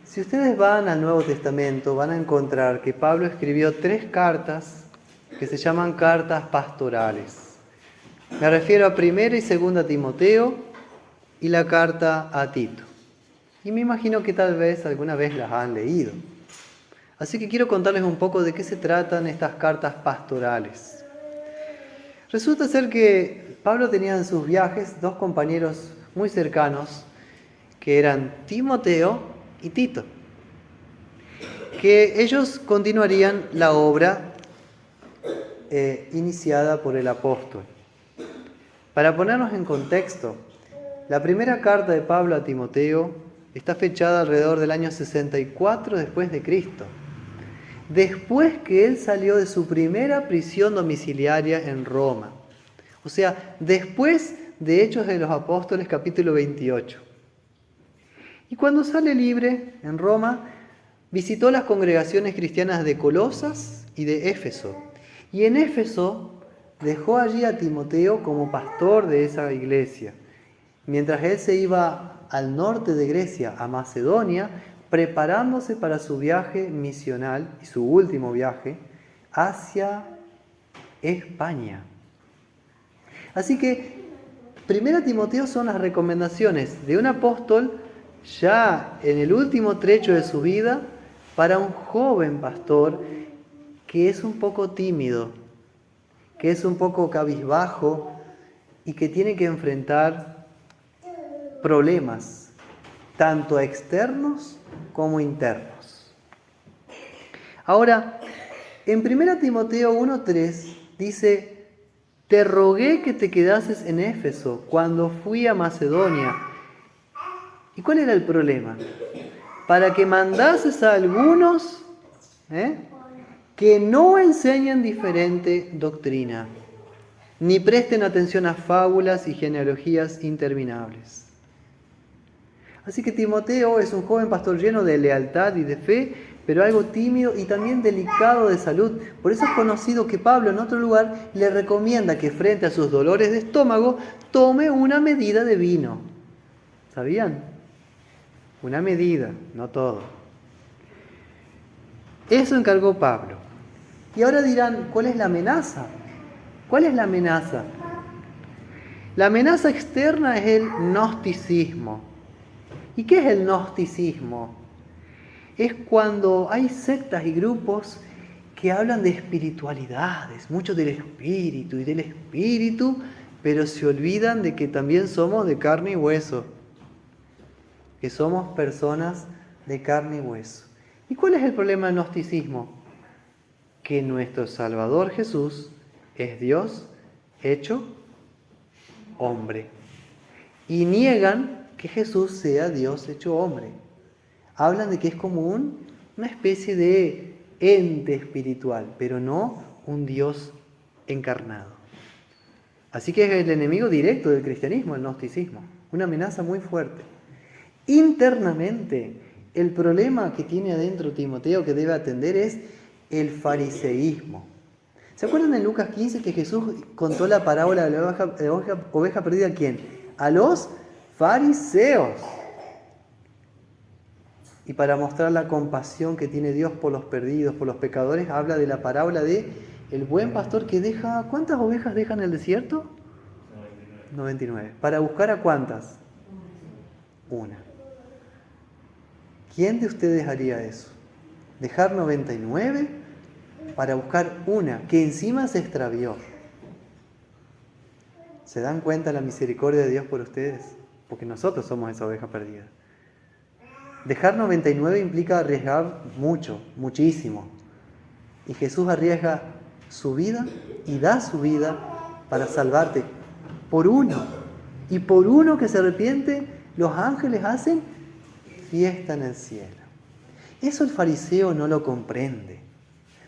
Si ustedes van al Nuevo Testamento, van a encontrar que Pablo escribió 3 cartas que se llaman cartas pastorales. Me refiero a 1 y 2 Timoteo y la carta a Tito. Y me imagino que tal vez alguna vez las han leído. Así que quiero contarles un poco de qué se tratan estas cartas pastorales. Resulta ser que Pablo tenía en sus viajes 2 compañeros muy cercanos, que eran Timoteo y Tito, que ellos continuarían la obra iniciada por el apóstol. Para ponernos en contexto, la primera carta de Pablo a Timoteo está fechada alrededor del año 64 después de Cristo, después que él salió de su primera prisión domiciliaria en Roma, o sea, después de Hechos de los Apóstoles capítulo 28. Y cuando sale libre en Roma, visitó las congregaciones cristianas de Colosas y de Éfeso. Y en Éfeso dejó allí a Timoteo como pastor de esa iglesia, mientras él se iba al norte de Grecia, a Macedonia, preparándose para su viaje misional y su último viaje hacia España. Así que 1 Timoteo son las recomendaciones de un apóstol ya en el último trecho de su vida para un joven pastor que es un poco tímido, que es un poco cabizbajo y que tiene que enfrentar problemas, tanto externos como internos. Ahora, en 1 Timoteo 1:3 dice: te rogué que te quedases en Éfeso cuando fui a Macedonia. ¿Y cuál era el problema? Para que mandases a algunos que no enseñen diferente doctrina, ni presten atención a fábulas y genealogías interminables. Así que Timoteo es un joven pastor lleno de lealtad y de fe, pero algo tímido y también delicado de salud. Por eso es conocido que Pablo en otro lugar le recomienda que frente a sus dolores de estómago tome una medida de vino. ¿Sabían? Una medida, no todo. Eso encargó Pablo. Y ahora dirán, ¿cuál es la amenaza? ¿Cuál es la amenaza? La amenaza externa es el gnosticismo. ¿Y qué es el gnosticismo? Es cuando hay sectas y grupos que hablan de espiritualidades, mucho del espíritu y del espíritu, pero se olvidan de que también somos de carne y hueso, que somos personas de carne y hueso. ¿Y cuál es el problema del gnosticismo? Que nuestro Salvador Jesús es Dios hecho hombre. Y niegan que Jesús sea Dios hecho hombre. Hablan de que es como una especie de ente espiritual, pero no un Dios encarnado. Así que es el enemigo directo del cristianismo, el gnosticismo. Una amenaza muy fuerte. Internamente, el problema que tiene adentro Timoteo que debe atender es el fariseísmo. ¿Se acuerdan en Lucas 15 que Jesús contó la parábola de la oveja perdida a quién? A los fariseos. Y para mostrar la compasión que tiene Dios por los perdidos, por los pecadores, habla de la parábola de el buen pastor que deja... ¿Cuántas ovejas deja en el desierto? 99. ¿Para buscar a cuántas? Una. ¿Quién de ustedes haría eso? ¿Dejar 99 para buscar una que encima se extravió? ¿Se dan cuenta la misericordia de Dios por ustedes? Porque nosotros somos esa oveja perdida. Dejar 99 implica arriesgar mucho, muchísimo. Y Jesús arriesga su vida y da su vida para salvarte por uno. Y por uno que se arrepiente, los ángeles hacen fiesta en el cielo. Eso el fariseo no lo comprende.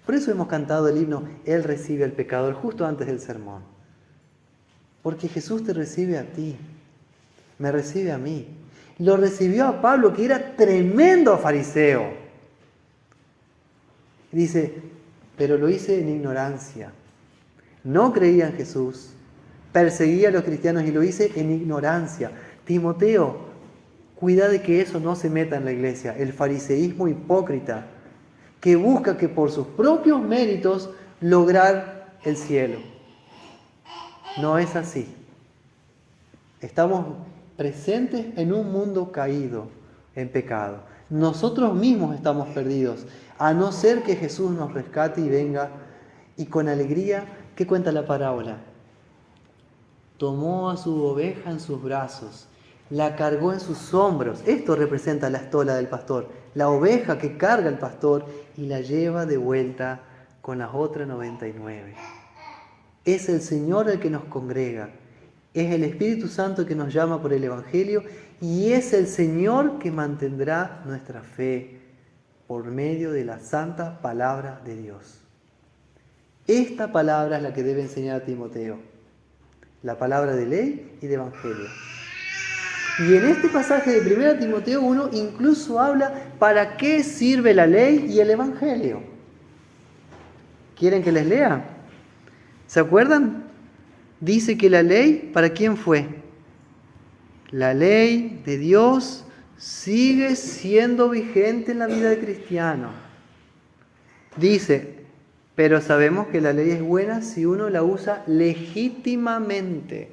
Por eso hemos cantado el himno Él recibe al pecador justo antes del sermón. Porque Jesús te recibe a ti, me recibe a mí. Lo recibió a Pablo, que era tremendo fariseo. Dice, pero lo hice en ignorancia. No creía en Jesús, perseguía a los cristianos y lo hice en ignorancia. Timoteo, Cuida de que eso no se meta en la iglesia, el fariseísmo hipócrita, que busca que por sus propios méritos lograr el cielo. No es así. Estamos presentes en un mundo caído, en pecado. Nosotros mismos estamos perdidos, a no ser que Jesús nos rescate y venga y con alegría, ¿qué cuenta la parábola? Tomó a su oveja en sus brazos, la cargó en sus hombros. Esto representa la estola del pastor, la oveja que carga el pastor y la lleva de vuelta con las otras 99. Es el Señor el que nos congrega, es el Espíritu Santo que nos llama por el Evangelio y es el Señor que mantendrá nuestra fe por medio de la santa palabra de Dios. Esta palabra es la que debe enseñar a Timoteo, la palabra de ley y de Evangelio. Y en este pasaje de 1 Timoteo 1 incluso habla para qué sirve la ley y el Evangelio. ¿Quieren que les lea? ¿Se acuerdan? Dice que la ley, ¿para quién fue? La ley de Dios sigue siendo vigente en la vida del cristiano. Dice, pero sabemos que la ley es buena si uno la usa legítimamente.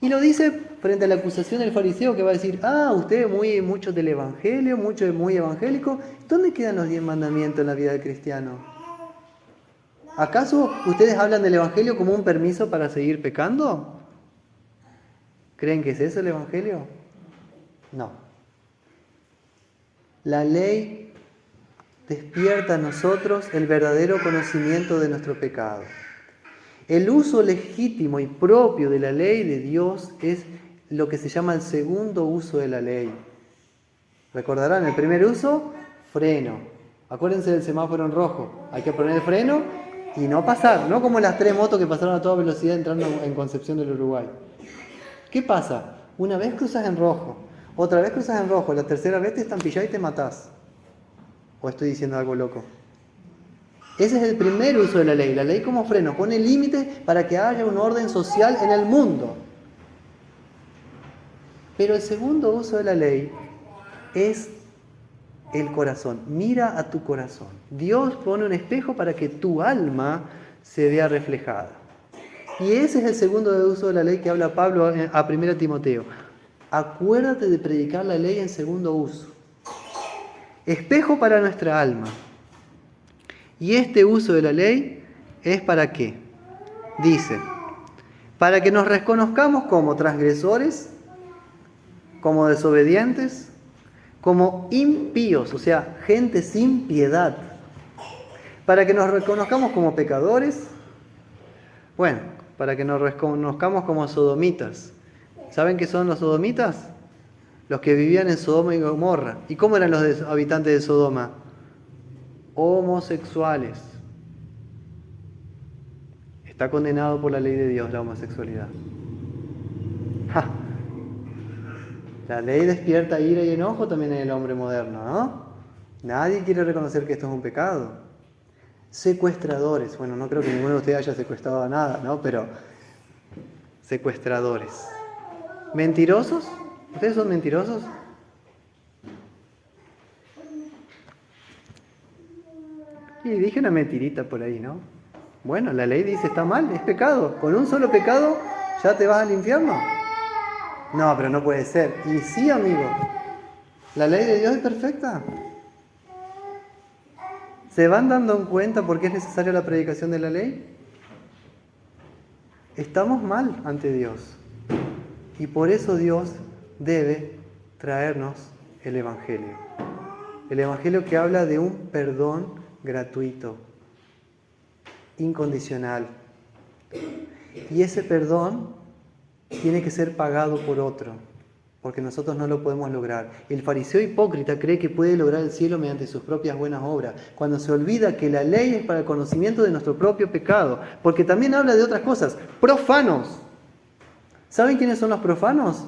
Y lo dice frente a la acusación del fariseo que va a decir, usted mucho del evangelio, muy evangélico. ¿Dónde quedan los 10 mandamientos en la vida del cristiano? ¿Acaso ustedes hablan del evangelio como un permiso para seguir pecando? ¿Creen que es eso el evangelio? No. La ley despierta a nosotros el verdadero conocimiento de nuestro pecado. El uso legítimo y propio de la ley de Dios es lo que se llama el segundo uso de la ley. Recordarán, el primer uso, freno. Acuérdense del semáforo en rojo. Hay que poner el freno y no pasar, no como las 3 motos que pasaron a toda velocidad entrando en Concepción del Uruguay. ¿Qué pasa? Una vez cruzas en rojo, otra vez cruzas en rojo, la tercera vez te estampillás y te matás. ¿O estoy diciendo algo loco? Ese es el primer uso de la ley como freno, pone límites para que haya un orden social en el mundo. Pero el segundo uso de la ley es el corazón. Mira a tu corazón. Dios pone un espejo para que tu alma se vea reflejada. Y ese es el segundo uso de la ley que habla Pablo a 1 Timoteo. Acuérdate de predicar la ley en segundo uso. Espejo para nuestra alma. Y este uso de la ley es ¿para qué? Dice, para que nos reconozcamos como transgresores, como desobedientes, como impíos, o sea, gente sin piedad. Para que nos reconozcamos como pecadores, bueno, para que nos reconozcamos como sodomitas. ¿Saben qué son los sodomitas? Los que vivían en Sodoma y Gomorra. ¿Y cómo eran los habitantes de Sodoma? Homosexuales. Está condenado por la ley de Dios la homosexualidad. ¡Ja! La ley despierta ira y enojo también en el hombre moderno, ¿no? Nadie quiere reconocer que esto es un pecado. Secuestradores. Bueno, no creo que ninguno de ustedes haya secuestrado nada, ¿no? Pero secuestradores. ¿Mentirosos? ¿Ustedes son mentirosos? Y dije una mentirita por ahí, ¿no? Bueno, la ley dice, está mal, es pecado. Con un solo pecado ya te vas al infierno. No, pero no puede ser. Y sí, amigo, la ley de Dios es perfecta. ¿Se van dando cuenta por qué es necesaria la predicación de la ley? Estamos mal ante Dios. Y por eso Dios debe traernos el Evangelio. El Evangelio que habla de un perdón gratuito, incondicional. Y ese perdón tiene que ser pagado por otro, porque nosotros no lo podemos lograr. El fariseo hipócrita cree que puede lograr el cielo mediante sus propias buenas obras, cuando se olvida que la ley es para el conocimiento de nuestro propio pecado, porque también habla de otras cosas. Profanos. ¿Saben quiénes son los profanos?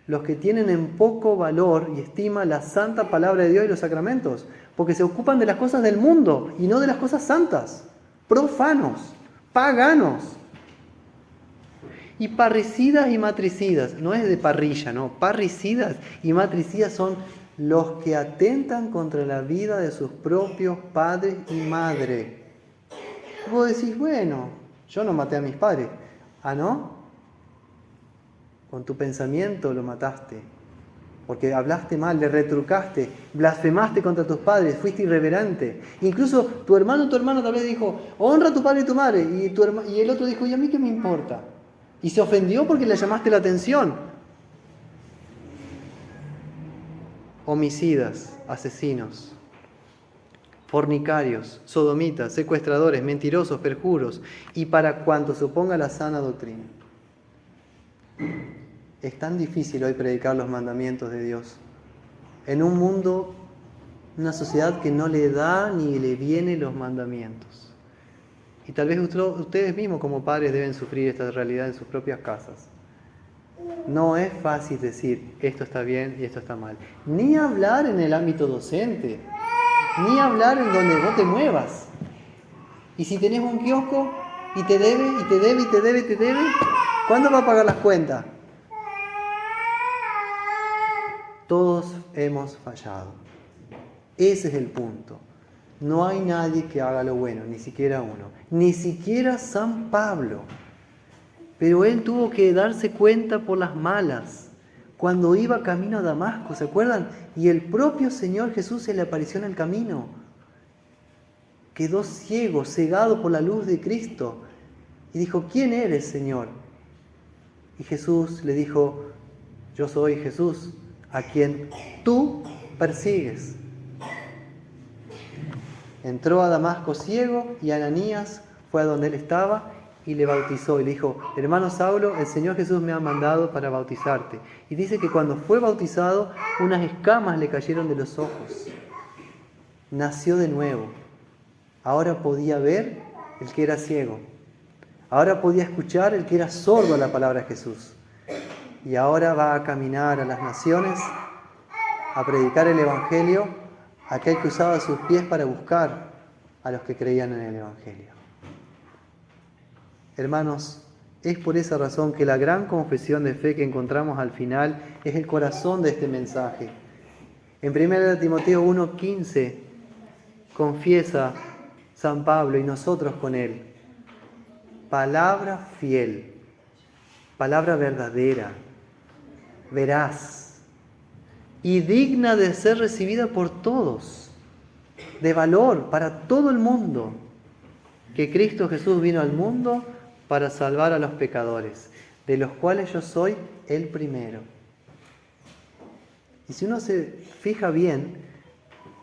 Los que tienen en poco valor y estima la santa palabra de Dios y los sacramentos, porque se ocupan de las cosas del mundo y no de las cosas santas. Profanos, paganos. Y parricidas y matricidas, no es de parrilla, no, parricidas y matricidas son los que atentan contra la vida de sus propios padres y madres. Vos decís, bueno, yo no maté a mis padres. ¿Ah, no? Con tu pensamiento lo mataste. Porque hablaste mal, le retrucaste, blasfemaste contra tus padres, fuiste irreverente. Incluso tu hermano tal vez dijo, honra a tu padre y tu madre. Y el otro dijo, ¿y a mí qué me importa? Y se ofendió porque le llamaste la atención. Homicidas, asesinos, fornicarios, sodomitas, secuestradores, mentirosos, perjuros, y para cuantos se oponga a la sana doctrina. Es tan difícil hoy predicar los mandamientos de Dios. En un mundo, una sociedad que no le da ni le viene los mandamientos. Y tal vez ustedes mismos como padres deben sufrir esta realidad en sus propias casas. No es fácil decir esto está bien y esto está mal. Ni hablar en el ámbito docente, ni hablar en donde vos te muevas. Y si tenés un kiosco y te debe, y te debe, y te debe, y te debe, ¿cuándo va a pagar las cuentas? Todos hemos fallado. Ese es el punto. No hay nadie que haga lo bueno, ni siquiera uno. Ni siquiera San Pablo. Pero él tuvo que darse cuenta por las malas, cuando iba camino a Damasco, ¿se acuerdan? Y el propio Señor Jesús se le apareció en el camino. Quedó ciego, cegado por la luz de Cristo. Y dijo, ¿quién eres, Señor? Y Jesús le dijo, yo soy Jesús, a quien tú persigues. Entró a Damasco ciego y Ananías fue a donde él estaba y le bautizó. Y le dijo, hermano Saulo, el Señor Jesús me ha mandado para bautizarte. Y dice que cuando fue bautizado, unas escamas le cayeron de los ojos. Nació de nuevo. Ahora podía ver el que era ciego. Ahora podía escuchar el que era sordo a la palabra de Jesús. Y ahora va a caminar a las naciones, a predicar el Evangelio, aquel que usaba sus pies para buscar a los que creían en el Evangelio. Hermanos, es por esa razón que la gran confesión de fe que encontramos al final es el corazón de este mensaje. En 1 Timoteo 1:15 confiesa San Pablo y nosotros con él, palabra fiel, palabra verdadera, veraz y digna de ser recibida por todos, de valor para todo el mundo, que Cristo Jesús vino al mundo para salvar a los pecadores, de los cuales yo soy el primero. Y si uno se fija bien,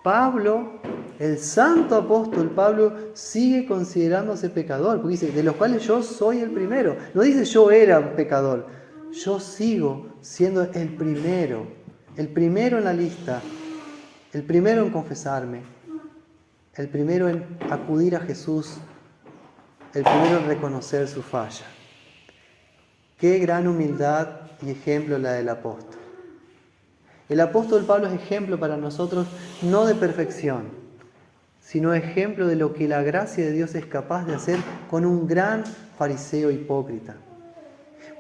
Pablo, el santo apóstol Pablo, sigue considerándose pecador, porque dice, de los cuales yo soy el primero. No dice yo era pecador, yo sigo siendo el primero en la lista, el primero en confesarme, el primero en acudir a Jesús, el primero en reconocer su falla. Qué gran humildad y ejemplo la del apóstol. El apóstol Pablo es ejemplo para nosotros no de perfección, sino ejemplo de lo que la gracia de Dios es capaz de hacer con un gran fariseo hipócrita.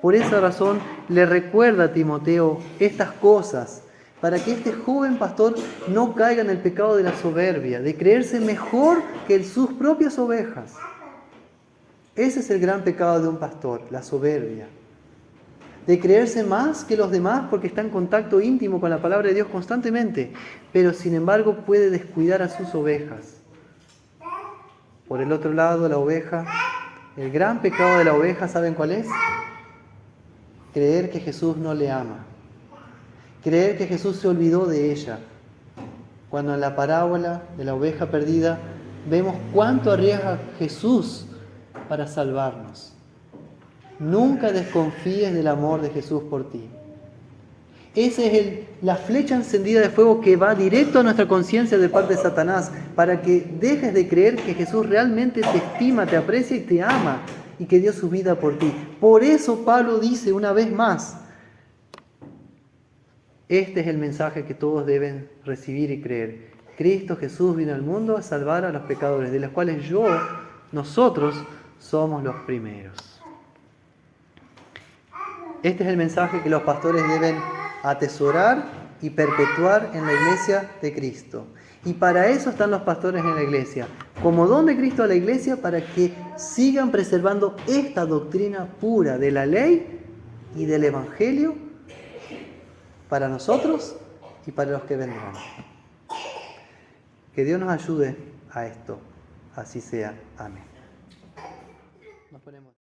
Por esa razón le recuerda a Timoteo estas cosas, para que este joven pastor no caiga en el pecado de la soberbia, de creerse mejor que sus propias ovejas. Ese es el gran pecado de un pastor, la soberbia. De creerse más que los demás porque está en contacto íntimo con la palabra de Dios constantemente, pero sin embargo puede descuidar a sus ovejas. Por el otro lado, la oveja, el gran pecado de la oveja, ¿saben cuál es? Creer que Jesús no le ama. Creer que Jesús se olvidó de ella. Cuando en la parábola de la oveja perdida vemos cuánto arriesga Jesús para salvarnos. Nunca desconfíes del amor de Jesús por ti. Esa es la flecha encendida de fuego que va directo a nuestra conciencia de parte de Satanás, para que dejes de creer que Jesús realmente te estima, te aprecia y te ama, y que dio su vida por ti. Por eso Pablo dice una vez más, este es el mensaje que todos deben recibir y creer. Cristo Jesús vino al mundo a salvar a los pecadores, de los cuales nosotros, somos los primeros. Este es el mensaje que los pastores deben atesorar y perpetuar en la iglesia de Cristo. Y para eso están los pastores en la iglesia, como don de Cristo a la iglesia, para que sigan preservando esta doctrina pura de la ley y del Evangelio para nosotros y para los que vendrán. Que Dios nos ayude a esto. Así sea. Amén. Nos ponemos.